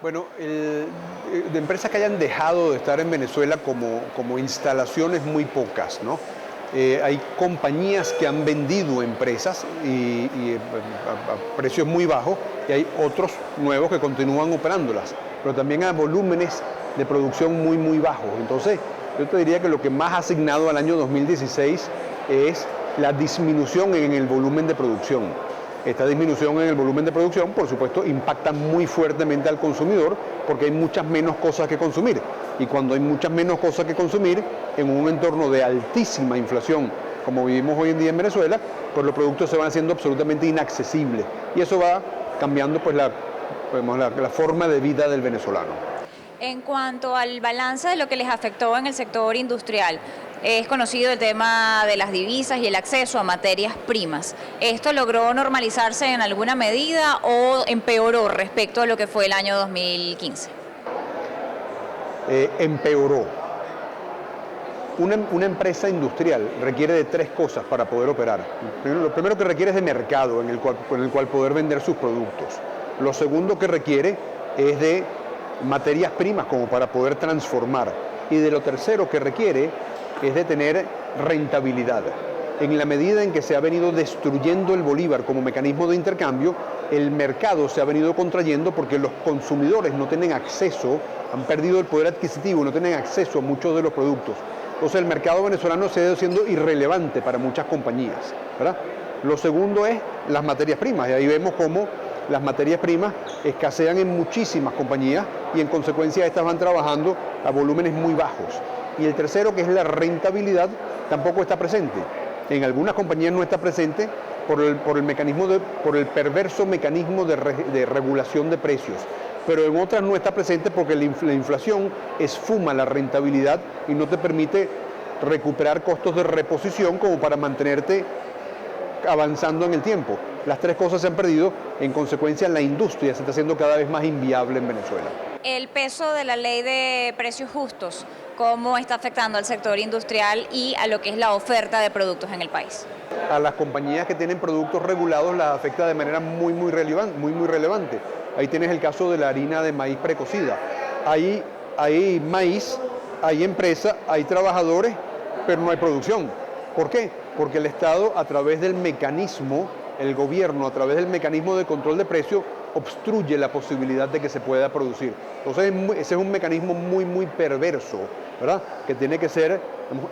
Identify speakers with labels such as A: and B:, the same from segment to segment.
A: Bueno, de empresas que hayan dejado de estar en Venezuela como instalaciones muy pocas, ¿no? Hay compañías que han vendido empresas a precios muy bajos y hay otros nuevos que continúan operándolas, pero también a volúmenes de producción muy, muy bajos. Entonces, yo te diría que lo que más ha asignado al año 2016 es la disminución en el volumen de producción. Esta disminución en el volumen de producción, por supuesto, impacta muy fuertemente al consumidor porque hay muchas menos cosas que consumir. Y cuando hay muchas menos cosas que consumir, en un entorno de altísima inflación, como vivimos hoy en día en Venezuela, pues los productos se van haciendo absolutamente inaccesibles. Y eso va cambiando pues la forma de vida del venezolano.
B: En cuanto al balance de lo que les afectó en el sector industrial, es conocido el tema de las divisas y el acceso a materias primas. ¿Esto logró normalizarse en alguna medida o empeoró respecto a lo que fue el año 2015?
A: Empeoró. Una empresa industrial requiere de tres cosas para poder operar. Lo primero que requiere es de mercado en el cual poder vender sus productos. Lo segundo que requiere es de materias primas como para poder transformar. Y de lo tercero que requiere es de tener rentabilidad. En la medida en que se ha venido destruyendo el bolívar como mecanismo de intercambio, el mercado se ha venido contrayendo porque los consumidores no tienen acceso, han perdido el poder adquisitivo, no tienen acceso a muchos de los productos. Entonces el mercado venezolano se ha ido siendo irrelevante para muchas compañías, ¿verdad? Lo segundo es las materias primas, y ahí vemos cómo las materias primas escasean en muchísimas compañías y en consecuencia estas van trabajando a volúmenes muy bajos. Y el tercero, que es la rentabilidad, tampoco está presente. En algunas compañías no está presente por el perverso mecanismo de regulación de precios, pero en otras no está presente porque la inflación esfuma la rentabilidad y no te permite recuperar costos de reposición como para mantenerte avanzando en el tiempo. Las tres cosas se han perdido, en consecuencia la industria se está haciendo cada vez más inviable en Venezuela.
B: El peso de la ley de precios justos, ¿cómo está afectando al sector industrial y a lo que es la oferta de productos en el país?
A: A las compañías que tienen productos regulados las afecta de manera muy relevante. Ahí tienes el caso de la harina de maíz precocida. Hay maíz, hay empresa, hay trabajadores, pero no hay producción. ¿Por qué? Porque el Estado, a través del mecanismo, el gobierno, a través del mecanismo de control de precios, obstruye la posibilidad de que se pueda producir. Entonces ese es un mecanismo muy perverso, ¿verdad? Que tiene que ser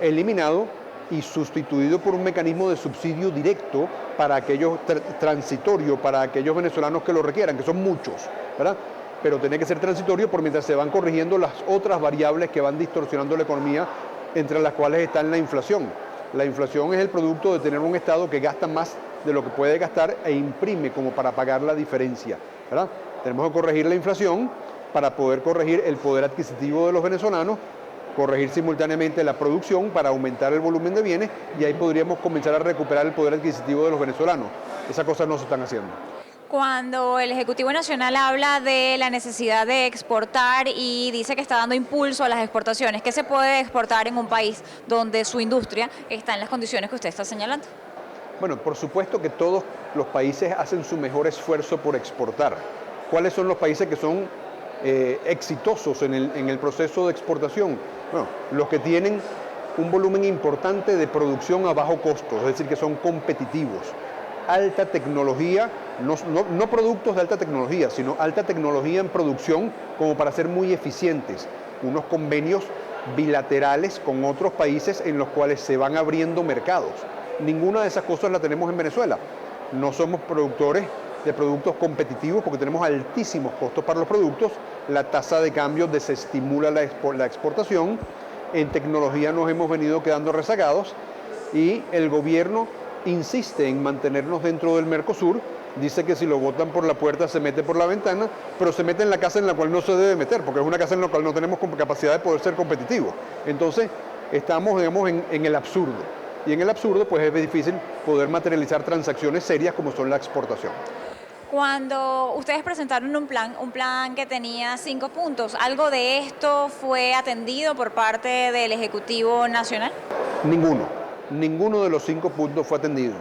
A: eliminado y sustituido por un mecanismo de subsidio directo para aquellos transitorio, para aquellos venezolanos que lo requieran, que son muchos, ¿verdad? Pero tiene que ser transitorio por mientras se van corrigiendo las otras variables que van distorsionando la economía, entre las cuales está la inflación. La inflación es el producto de tener un Estado que gasta más de lo que puede gastar e imprime como para pagar la diferencia, ¿verdad? Tenemos que corregir la inflación para poder corregir el poder adquisitivo de los venezolanos, corregir simultáneamente la producción para aumentar el volumen de bienes y ahí podríamos comenzar a recuperar el poder adquisitivo de los venezolanos. Esas cosas no se están haciendo.
B: Cuando el Ejecutivo Nacional habla de la necesidad de exportar y dice que está dando impulso a las exportaciones, ¿qué se puede exportar en un país donde su industria está en las condiciones que usted está señalando?
A: Bueno, por supuesto que todos los países hacen su mejor esfuerzo por exportar. ¿Cuáles son los países que son exitosos en el proceso de exportación? Bueno, los que tienen un volumen importante de producción a bajo costo, es decir, que son competitivos. Alta tecnología, no productos de alta tecnología, sino alta tecnología en producción como para ser muy eficientes. Unos convenios bilaterales con otros países en los cuales se van abriendo mercados. Ninguna de esas cosas la tenemos en Venezuela. No somos productores de productos competitivos porque tenemos altísimos costos para los productos. La tasa de cambio desestimula la exportación. En tecnología nos hemos venido quedando rezagados y el gobierno insiste en mantenernos dentro del Mercosur. Dice que si lo botan por la puerta se mete por la ventana, pero se mete en la casa en la cual no se debe meter, porque es una casa en la cual no tenemos capacidad de poder ser competitivos. Entonces, estamos, digamos, en el absurdo. Y en el absurdo, pues es difícil poder materializar transacciones serias como son la exportación.
B: Cuando ustedes presentaron un plan que tenía 5 puntos, ¿algo de esto fue atendido por parte del Ejecutivo Nacional?
A: Ninguno de los 5 puntos fue atendido.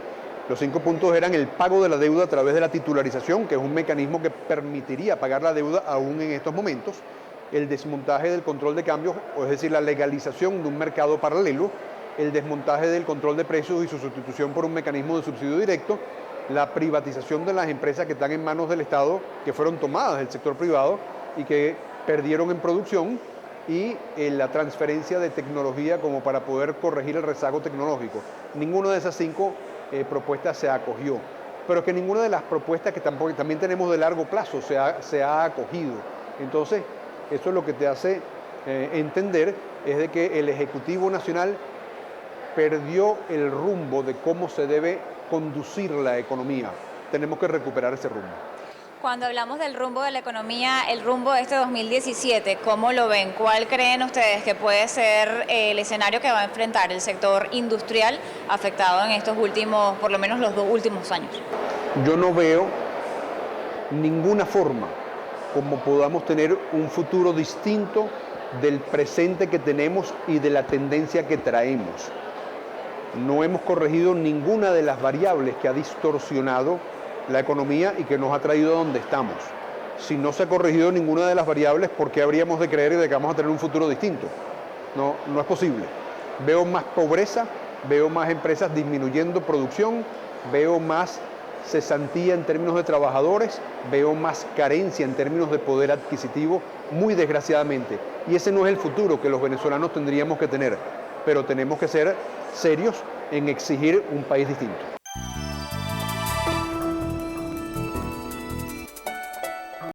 A: Los 5 puntos eran el pago de la deuda a través de la titularización, que es un mecanismo que permitiría pagar la deuda aún en estos momentos, el desmontaje del control de cambios, es decir, la legalización de un mercado paralelo, el desmontaje del control de precios y su sustitución por un mecanismo de subsidio directo, la privatización de las empresas que están en manos del Estado, que fueron tomadas del sector privado y que perdieron en producción, y la transferencia de tecnología como para poder corregir el rezago tecnológico. Ninguna de esas 5 propuestas se acogió, pero que ninguna de las propuestas que también tenemos de largo plazo se ha acogido. Entonces, eso es lo que te hace entender, es de que el Ejecutivo Nacional perdió el rumbo de cómo se debe conducir la economía. Tenemos que recuperar ese rumbo.
B: Cuando hablamos del rumbo de la economía, el rumbo de este 2017, ¿cómo lo ven? ¿Cuál creen ustedes que puede ser el escenario que va a enfrentar el sector industrial afectado en estos últimos, por lo menos los 2 últimos años?
A: Yo no veo ninguna forma como podamos tener un futuro distinto del presente que tenemos y de la tendencia que traemos. No hemos corregido ninguna de las variables que ha distorsionado la economía y que nos ha traído a donde estamos. Si no se ha corregido ninguna de las variables, ¿por qué habríamos de creer de que vamos a tener un futuro distinto? No es posible. Veo más pobreza, veo más empresas disminuyendo producción, veo más cesantía en términos de trabajadores, veo más carencia en términos de poder adquisitivo, muy desgraciadamente. Y ese no es el futuro que los venezolanos tendríamos que tener, pero tenemos que ser serios en exigir un país distinto.